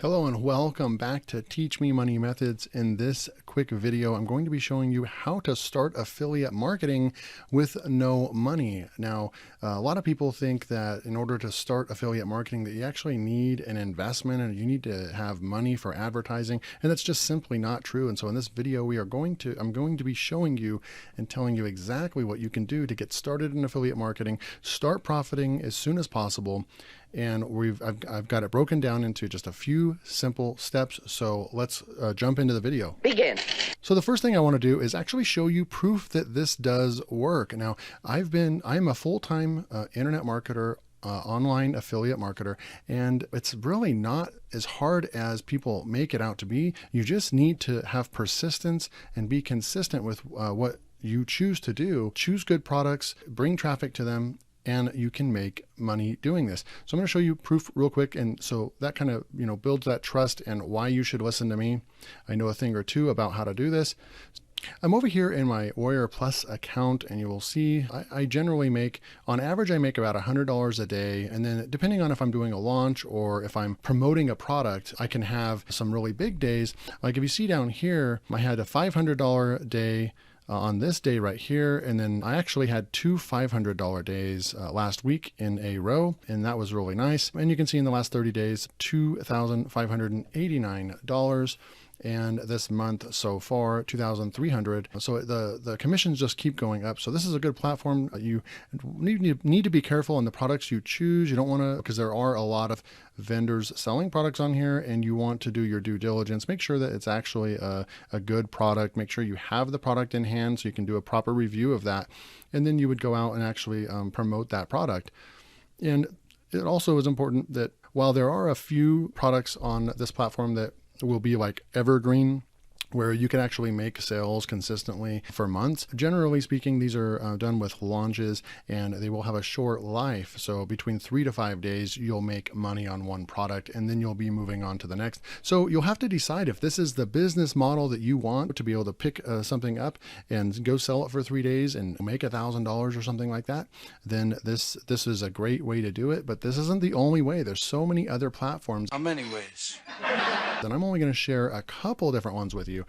Hello and welcome back to Teach Me Money Methods. In this quick video, I'm going to be showing you how to start affiliate marketing with no money. Now, a lot of people think that in order to start affiliate marketing that you actually need an investment and you need to have money for advertising, and that's just simply not true. And so in this video, I'm going to be showing you and telling you exactly what you can do to get started in affiliate marketing, start profiting as soon as possible. And I've got it broken down into just a few simple steps. So let's jump into the video. Begin. So the first thing I want to do is actually show you proof that this does work. Now, I'm a full-time internet marketer, online affiliate marketer, and it's really not as hard as people make it out to be. You just need to have persistence and be consistent with what you choose to do. Choose good products, bring traffic to them, and you can make money doing this. So I'm going to show you proof real quick. And so that kind of, builds that trust and why you should listen to me. I know a thing or two about how to do this. I'm over here in my Warrior Plus account, and you will see I generally make, on average, I make about $100 a day. And then depending on if I'm doing a launch or if I'm promoting a product, I can have some really big days. Like if you see down here, I had a $500 day on this day right here. And then I actually had two $500 days last week in a row, and that was really nice. And you can see in the last 30 days, $2,589. And this month so far, $2,300. So the commissions just keep going up. So this is a good platform. You need to be careful in the products you choose. You don't want to, because there are a lot of vendors selling products on here, and you want to do your due diligence. Make sure that it's actually a good product. Make sure you have the product in hand so you can do a proper review of that. And then you would go out and actually promote that product. And it also is important that while there are a few products on this platform that will be like evergreen, where you can actually make sales consistently for months. Generally speaking, these are done with launches, and they will have a short life. So between 3 to 5 days, you'll make money on one product, and then you'll be moving on to the next. So you'll have to decide if this is the business model that you want to be able to pick something up and go sell it for 3 days and make $1,000 or something like that. Then this is a great way to do it, but this isn't the only way. There's so many other platforms. How many ways? And I'm only going to share a couple different ones with you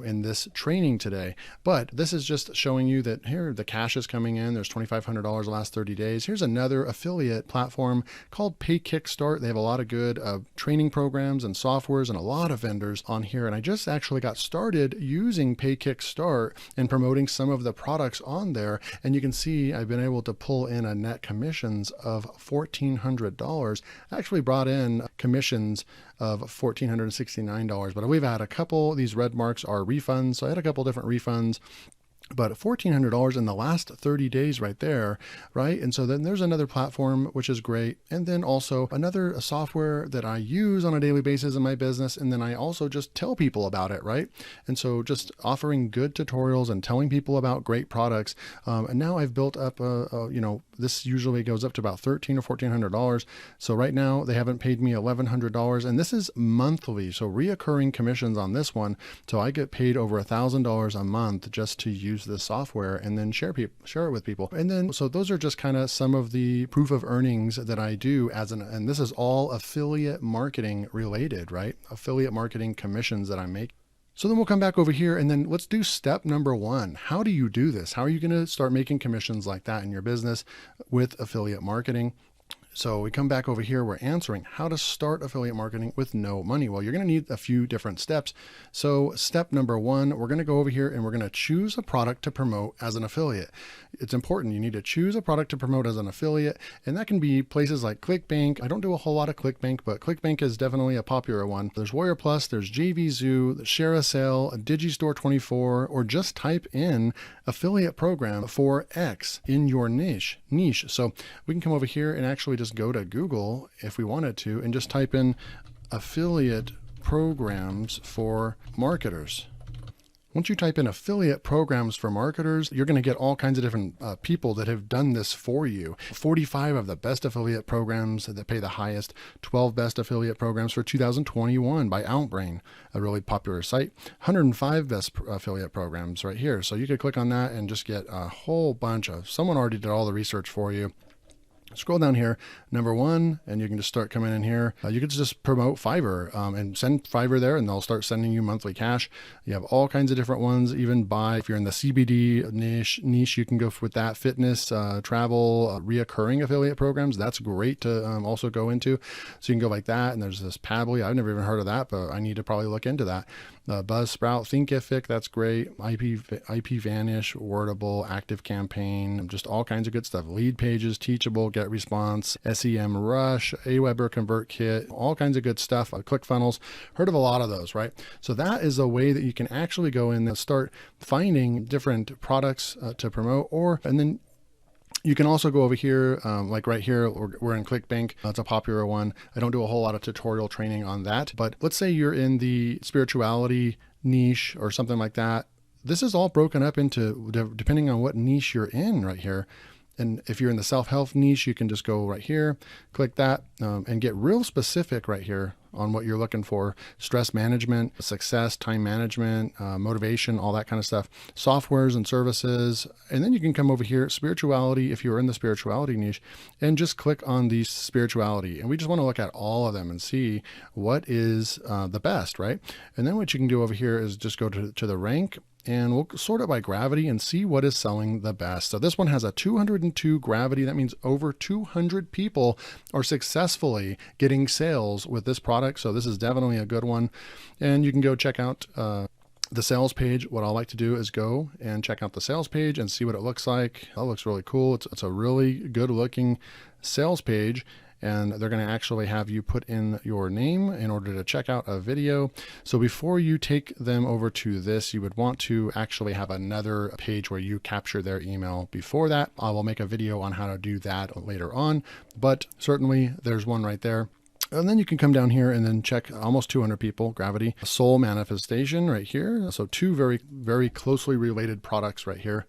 in this training today. But this is just showing you that here the cash is coming in. There's $2,500 the last 30 days. Here's another affiliate platform called Pay Kickstart. They have a lot of good training programs and softwares and a lot of vendors on here. And I just actually got started using Pay Kickstart and promoting some of the products on there. And you can see I've been able to pull in a net commissions of $1,400. I actually brought in commissions of $1,469, but we've had a couple. These red marks are refunds. So I had a couple different refunds, but $1,400 in the last 30 days right there, right? And so then there's another platform, which is great. And then also another software that I use on a daily basis in my business. And then I also just tell people about it, right? And so just offering good tutorials and telling people about great products. And now I've built up, this usually goes up to about $1,300 or $1,400. So right now they haven't paid me $1,100, and this is monthly. So reoccurring commissions on this one. So I get paid over $1,000 a month just to use this software and then share it with people. And then, so those are just kind of some of the proof of earnings that I do and this is all affiliate marketing related, right? Affiliate marketing commissions that I make. So then we'll come back over here and then let's do step number 1. How do you do this? How are you going to start making commissions like that in your business with affiliate marketing? So we come back over here, we're answering how to start affiliate marketing with no money. Well, you're going to need a few different steps. So step number 1, we're going to go over here and we're going to choose a product to promote as an affiliate. It's important. You need to choose a product to promote as an affiliate. And that can be places like ClickBank. I don't do a whole lot of ClickBank, but ClickBank is definitely a popular one. There's Warrior Plus, there's JVZoo, Share a Sale, Digistore 24, or just type in affiliate program for X in your niche. So we can come over here and actually just go to Google if we wanted to and just type in affiliate programs for marketers. Once you type in affiliate programs for marketers, you're going to get all kinds of different people that have done this for you. 45 of the best affiliate programs that pay the highest, 12 best affiliate programs for 2021 by Outbrain, a really popular site, 105 best affiliate programs right here. So you could click on that and just get a whole bunch of, someone already did all the research for you. Scroll down here, number one, and you can just start coming in here. You could just promote Fiverr and send Fiverr there, and they'll start sending you monthly cash. You have all kinds of different ones, even if you're in the CBD niche, you can go with that. Fitness, travel, reoccurring affiliate programs. That's great to also go into. So you can go like that. And there's this Pabbly. I've never even heard of that, but I need to probably look into that. Buzzsprout, Thinkific, that's great. IP Vanish, Wordable, Active Campaign, just all kinds of good stuff. Lead Pages, Teachable, Get Response, SEM Rush, Aweber ConvertKit, all kinds of good stuff. ClickFunnels, heard of a lot of those, right? So that is a way that you can actually go in and start finding different products to promote, and then you can also go over here, like right here, we're in ClickBank. That's a popular one. I don't do a whole lot of tutorial training on that, but let's say you're in the spirituality niche or something like that. This is all broken up into, depending on what niche you're in right here. And if you're in the self-help niche, you can just go right here, click that, and get real specific right here on what you're looking for. Stress management, success, time management, motivation, all that kind of stuff, softwares and services. And then you can come over here, spirituality, if you're in the spirituality niche, and just click on the spirituality. And we just want to look at all of them and see what is the best, right? And then what you can do over here is just go to the rank, and we'll sort it by gravity and see what is selling the best. So this one has a 202 gravity. That means over 200 people are successfully getting sales with this product. So this is definitely a good one. And you can go check out the sales page. What I like to do is go and check out the sales page and see what it looks like. That looks really cool. It's a really good looking sales page. And they're going to actually have you put in your name in order to check out a video. So before you take them over to this, you would want to actually have another page where you capture their email before that. I will make a video on how to do that later on, but certainly there's one right there. And then you can come down here and then check almost 200 people, gravity, soul manifestation right here. So two very, very closely related products right here.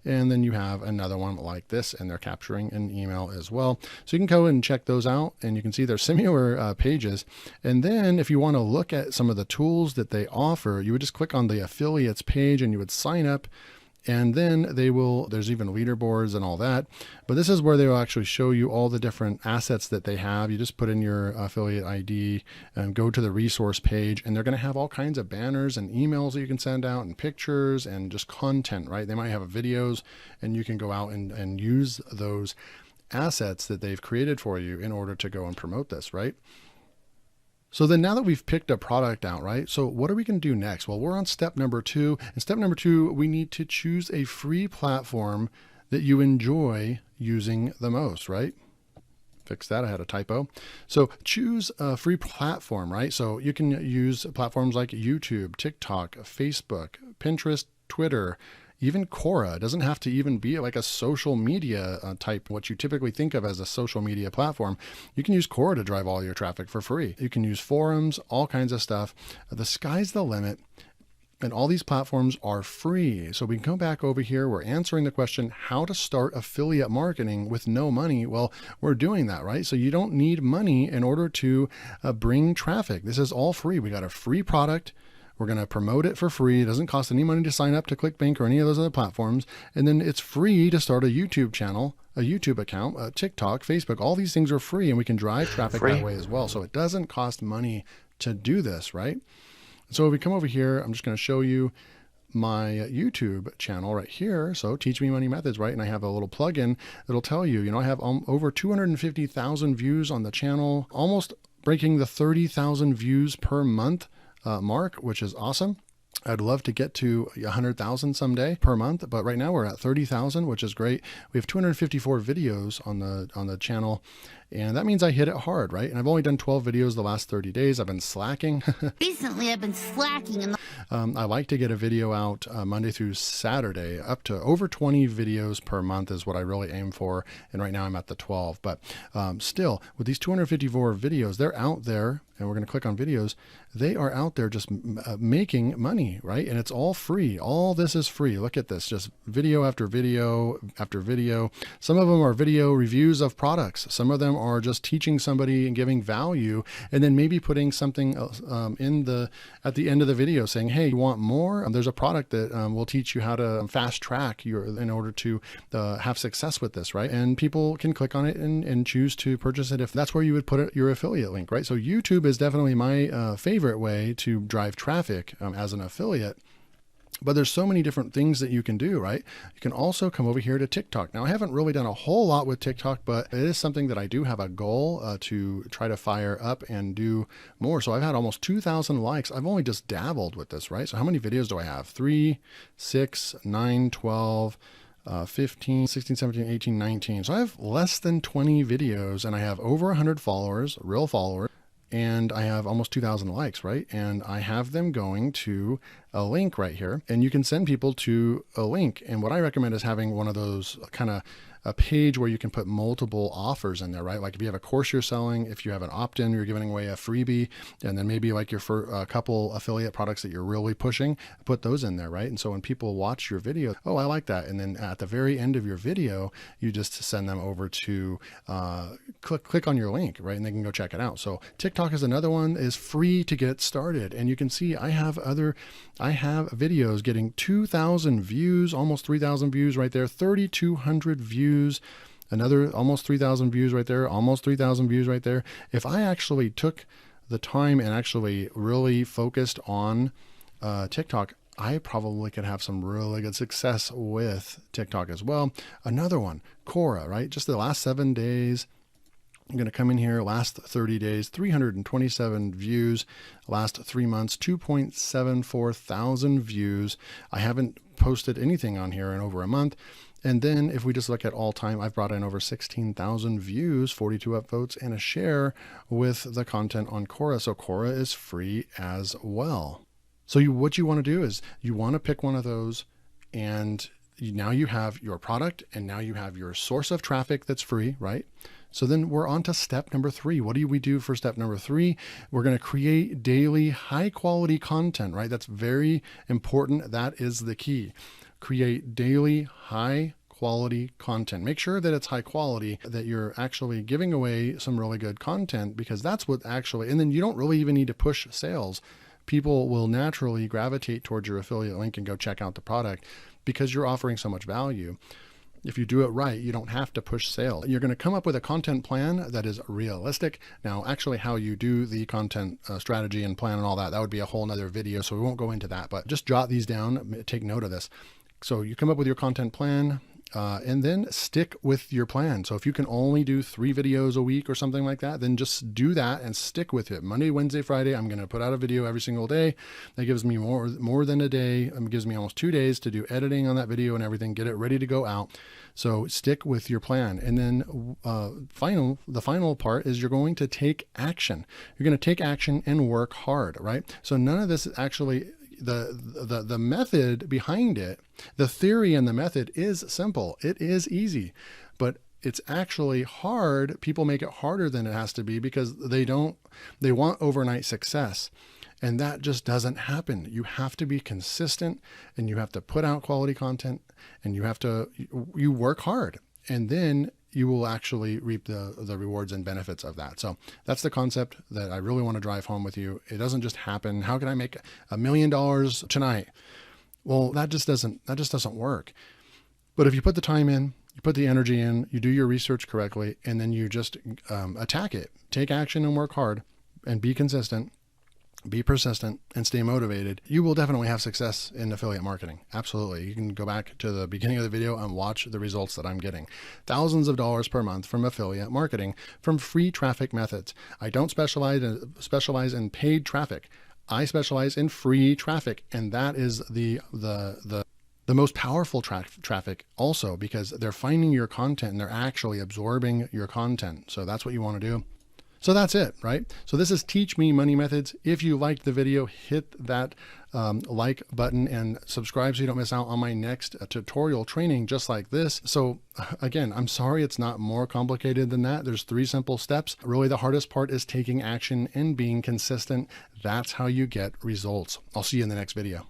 And then you have another one like this, and they're capturing an email as well. So you can go and check those out, and you can see they're similar pages. And then if you want to look at some of the tools that they offer, you would just click on the affiliates page and you would sign up. And then there's even leaderboards and all that. But this is where they will actually show you all the different assets that they have. You just put in your affiliate ID and go to the resource page, and they're going to have all kinds of banners and emails that you can send out and pictures and just content, right? They might have videos, and you can go out and use those assets that they've created for you in order to go and promote this, right? So then now that we've picked a product out, right? So what are we going to do next? Well, we're on step number 2. And step number 2, we need to choose a free platform that you enjoy using the most, right? Fix that, I had a typo. So choose a free platform, right? So you can use platforms like YouTube, TikTok, Facebook, Pinterest, Twitter, even Quora. It doesn't have to even be like a social media type, what you typically think of as a social media platform. You can use Quora to drive all your traffic for free. You can use forums, all kinds of stuff. The sky's the limit. And all these platforms are free. So we can come back over here. We're answering the question, how to start affiliate marketing with no money. Well, we're doing that, right? So you don't need money in order to bring traffic. This is all free. We got a free product. We're going to promote it for free. It doesn't cost any money to sign up to ClickBank or any of those other platforms. And then it's free to start a YouTube channel, a YouTube account, TikTok, Facebook. All these things are free, and we can drive traffic that way as well. So it doesn't cost money to do this, right? So if we come over here, I'm just going to show you my YouTube channel right here. So Teach Me Money Methods, right? And I have a little plugin that'll tell you, I have over 250,000 views on the channel, almost breaking the 30,000 views per month mark, which is awesome. I'd love to get to 100,000 someday per month, but right now we're at 30,000, which is great. We have 254 videos on the channel, and that means I hit it hard, right? And I've only done 12 videos the last 30 days. I've been slacking. Recently, I've been slacking. I like to get a video out Monday through Saturday. Up to over 20 videos per month is what I really aim for. And right now I'm at the 12. But still, with these 254 videos, they're out there, and we're going to click on videos. They are out there just making money me, right? And it's all free. All this is free. Look at this, just video after video after video. Some of them are video reviews of products. Some of them are just teaching somebody and giving value, and then maybe putting something at the end of the video saying, hey, you want more? There's a product that will teach you how to fast track in order to have success with this, right? And people can click on it and choose to purchase it if that's where you would put your affiliate link, right? So YouTube is definitely my favorite way to drive traffic as an affiliate. But there's so many different things that you can do, right? You can also come over here to TikTok. Now, I haven't really done a whole lot with TikTok, but it is something that I do have a goal to try to fire up and do more. So I've had almost 2,000 likes. I've only just dabbled with this, right? So how many videos do I have? 3, 6, 9, 12, 15, 16, 17, 18, 19. So I have less than 20 videos, and I have over 100 followers, real followers. And I have almost 2,000 likes, right? And I have them going to a link right here, and you can send people to a link. And what I recommend is having one of those kind of a page where you can put multiple offers in there, right? Like if you have a course you're selling, if you have an opt-in, you're giving away a freebie, and then maybe like your a couple affiliate products that you're really pushing, put those in there, right? And so when people watch your video, oh, I like that. And then at the very end of your video, you just send them over to click on your link, right? And they can go check it out. So TikTok is another one, is free to get started. And you can see I have videos getting 2,000 views, almost 3,000 views right there, 3,200 views, another almost 3,000 views right there, almost 3,000 views right there. If I actually took the time and actually really focused on TikTok, I probably could have some really good success with TikTok as well. Another one, Quora, right? Just the last 7 days, I'm going to come in here, last 30 days, 327 views, last 3 months, 2.74 thousand views. I haven't posted anything on here in over a month. And then if we just look at all time, I've brought in over 16,000 views, 42 upvotes, and a share with the content on Quora. So Quora is free as well. So what you want to do is you want to pick one of those, and now you have your product, and now you have your source of traffic that's free, right? So then we're on to step number 3. What do we do for step number 3? We're going to create daily high quality content, right? That's very important. That is the key. Create daily high quality content. Make sure that it's high quality, that you're actually giving away some really good content, because that's what actually, and then you don't really even need to push sales. People will naturally gravitate towards your affiliate link and go check out the product because you're offering so much value. If you do it right, you don't have to push sale. You're going to come up with a content plan that is realistic. Now, actually how you do the content strategy and plan and all that, that would be a whole nother video. So we won't go into that, but just jot these down, take note of this. So you come up with your content plan, and then stick with your plan. So if you can only do 3 videos a week or something like that, then just do that and stick with it. Monday, Wednesday, Friday, I'm going to put out a video every single day. That gives me more than a day. It gives me almost 2 days to do editing on that video and everything, get it ready to go out. So stick with your plan. And then the final part is you're going to take action. You're going to take action and work hard, right? So none of this is actually the method behind it. The theory and the method is simple. It is easy, but it's actually hard. People make it harder than it has to be because they want overnight success. And that just doesn't happen. You have to be consistent, and you have to put out quality content, and you work hard, and then you will actually reap the rewards and benefits of that. So that's the concept that I really want to drive home with you. It doesn't just happen. How can I make $1 million tonight? Well, that just doesn't work. But if you put the time in, you put the energy in, you do your research correctly, and then you just attack it, take action and work hard and be consistent, be persistent, and stay motivated, you will definitely have success in affiliate marketing. Absolutely. You can go back to the beginning of the video and watch the results that I'm getting. Thousands of dollars per month from affiliate marketing, from free traffic methods. I don't specialize in paid traffic. I specialize in free traffic, and that is the most powerful traffic also, because they're finding your content and they're actually absorbing your content. So that's what you want to do. So that's it, right? So this is Teach Me Money Methods. If you liked the video, hit that like button and subscribe so you don't miss out on my next tutorial training just like this. So again, I'm sorry it's not more complicated than that. There's 3 simple steps. Really, the hardest part is taking action and being consistent. That's how you get results. I'll see you in the next video.